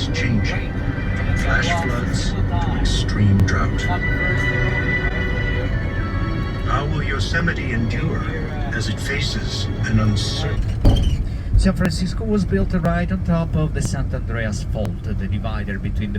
is changing. Flash floods, extreme drought. How will Yosemite endure as it faces an uncertain... San Francisco was built right on top of the San Andreas Fault, the divider between the...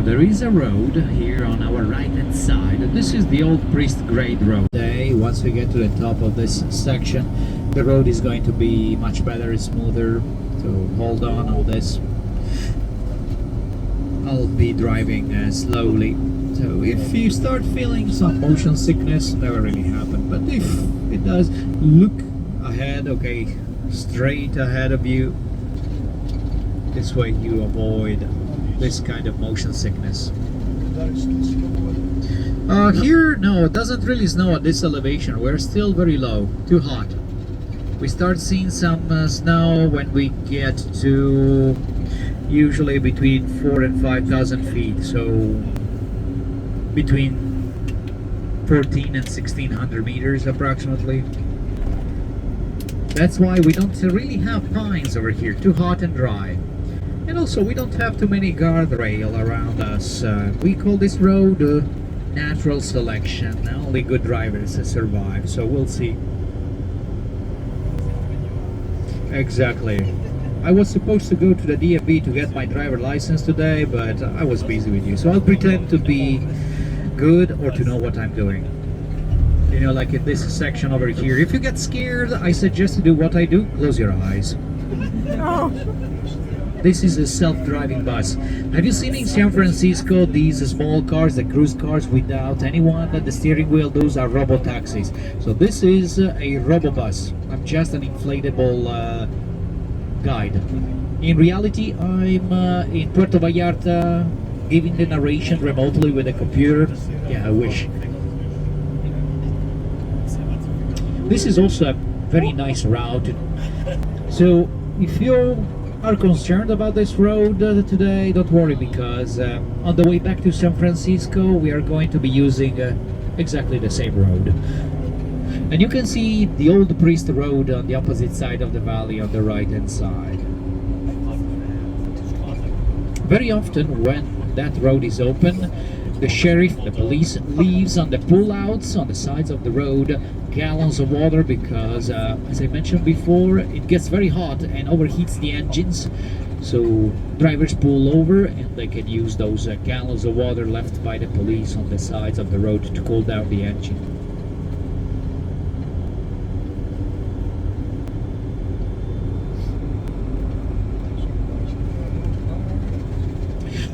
There is a road here on our right hand side. This is the old Priest Grade Road. Today, once we get to the top of this section, the road is going to be much better, smoother. So hold on all this. I'll be driving slowly. So if you start feeling some motion sickness, never really happened. But if it does, look ahead, okay, straight ahead of you. This way you avoid this kind of motion sickness. Here, no, it doesn't really snow at this elevation. We're still very low, too hot. We start seeing some snow when we get to usually between 4,000 and 5,000 feet, so between 14 and 1600 meters approximately. That's why we don't really have pines over here, too hot and dry. And also, we don't have too many guardrail around us. We call this road natural selection. Only good drivers survive, so we'll see. Exactly. I was supposed to go to the DMV to get my driver license today, but I was busy with you. So I'll pretend to be good or to know what I'm doing. You know, like in this section over here. If you get scared, I suggest to do what I do. Close your eyes. Oh. This is a self-driving bus. Have you seen in San Francisco these small cars, the cruise cars without anyone at the steering wheel? Those are robo-taxis. So this is a robo-bus. I'm just an inflatable guide. In reality, I'm in Puerto Vallarta giving the narration remotely with a computer. Yeah, I wish. This is also a very nice route. So if you are concerned about this road today, don't worry, because on the way back to San Francisco we are going to be using exactly the same road. And you can see the old Priest Road on the opposite side of the valley on the right hand side. Very often when that road is open, the sheriff, the police leaves on the pullouts on the sides of the road gallons of water because, as I mentioned before, it gets very hot and overheats the engines. So drivers pull over and they can use those gallons of water left by the police on the sides of the road to cool down the engine.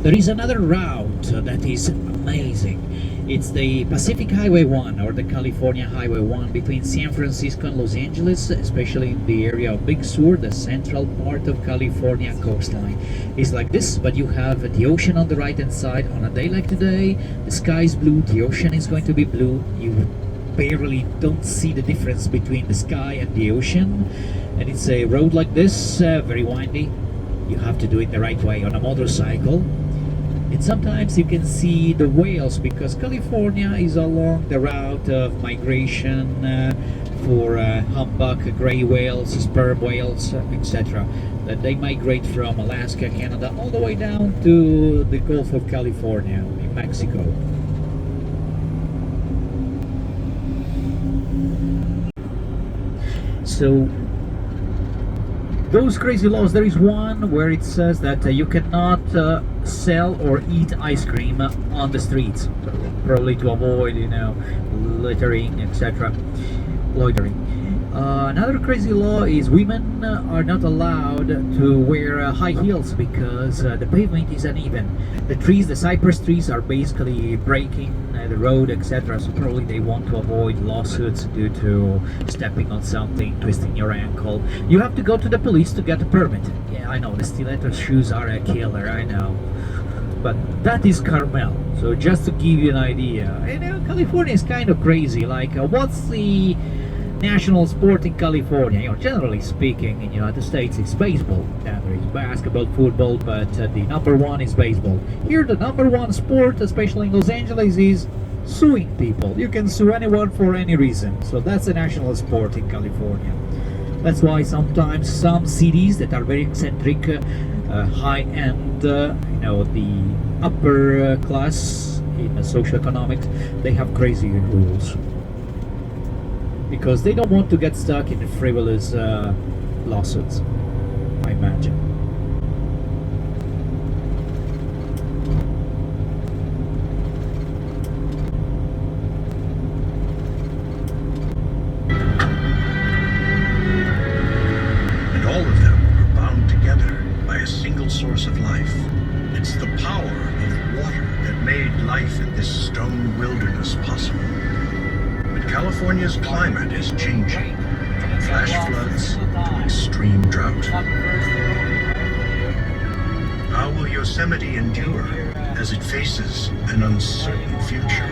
There is another route that is amazing. It's the Pacific Highway 1 or the California Highway 1 between San Francisco and Los Angeles, especially in the area of Big Sur, the central part of California coastline. It's like this, but you have the ocean on the right hand side. On a day like today, the sky is blue, the ocean is going to be blue. You barely don't see the difference between the sky and the ocean. And it's a road like this, very windy. You have to do it the right way on a motorcycle. And sometimes you can see the whales because California is along the route of migration for humpback gray whales, sperm whales, etc. That they migrate from Alaska, Canada, all the way down to the Gulf of California in Mexico. So those crazy laws, there is one where it says that you cannot sell or eat ice cream on the streets, probably to avoid, littering, etc. Loitering. Another crazy law is women are not allowed to wear high heels because the pavement is uneven. The trees, the cypress trees, are basically breaking the road, etc. So probably they want to avoid lawsuits due to stepping on something, twisting your ankle. You have to go to the police to get a permit. Yeah, I know, the stiletto shoes are a killer, I know. But that is Carmel. So just to give you an idea, California is kind of crazy. Like, what's the national sport in California? Generally speaking, in the United States, it's baseball. And there is basketball, football, but the number one is baseball. Here, the number one sport, especially in Los Angeles, is suing people. You can sue anyone for any reason. So that's a national sport in California. That's why sometimes some cities that are very eccentric, high-end, the upper class in socioeconomics, they have crazy rules. Because they don't want to get stuck in frivolous lawsuits, I imagine. And all of them are bound together by a single source of life. It's the power of water that made life in this stone wilderness possible. California's climate is changing, from flash floods to extreme drought. How will Yosemite endure as it faces an uncertain future?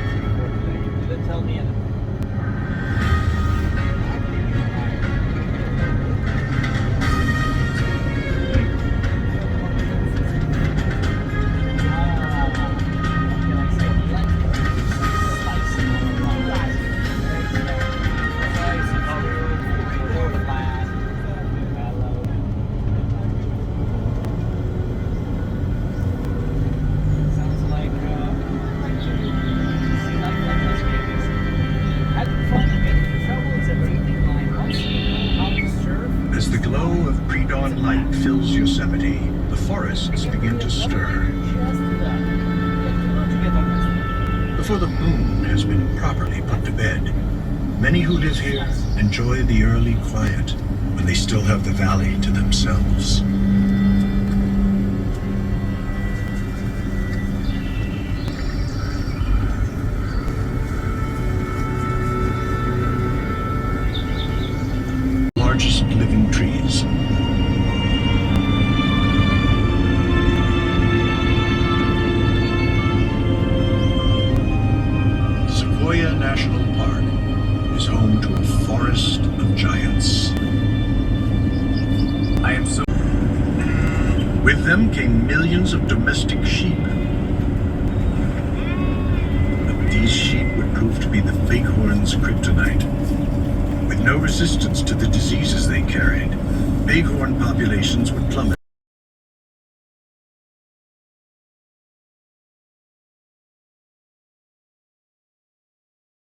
As the glow of pre-dawn light fills Yosemite, the forests begin to stir. Before the moon has been properly put to bed, many who live here enjoy the early quiet when they still have the valley to themselves. Largest living trees. Sequoia National Park is home to a forest of giants. With them came millions of domestic sheep. But these sheep would prove to be the bighorn's kryptonite. With no resistance to the diseases they carried, bighorn populations would plummet.